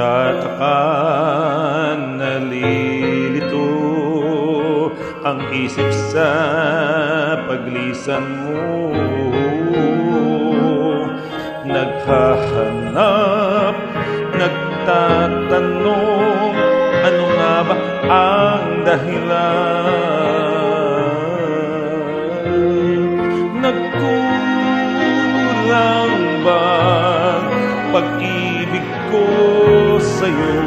Nagtataka, nalilito ang isip sa paglisan mo. Naghahanap, nagtatanong, ano nga ba ang dahilan? Nagkulang ba pag-ibig ko sa'yo?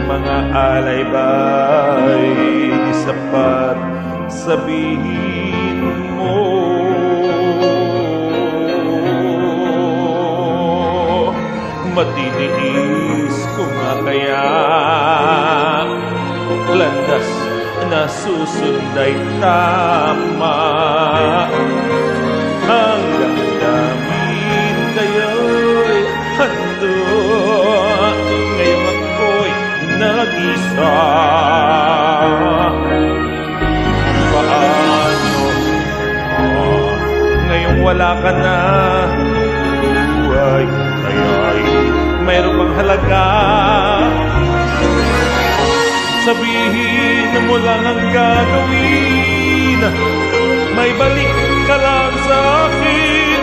Mga alay ba'y di sapat sabihin mo? Matitiis ko nga kaya landas na susunda'y tama. Hanggang damdamin kayo'y hando. Ngayong ako'y nag-isa. Paano ngayong wala ka na? Buhay kaya'y mayroon pang halaga. Sabihin mo lang ang gagawin, may balik ka lang sa akin.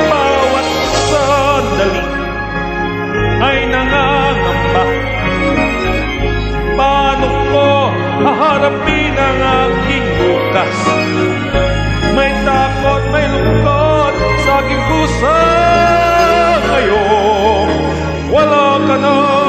Bawat sandali ay nangangamba. Paano ko haharapin ang aking bukas? May takot, may lungkot sa aking puso. Ngayon wala ka na.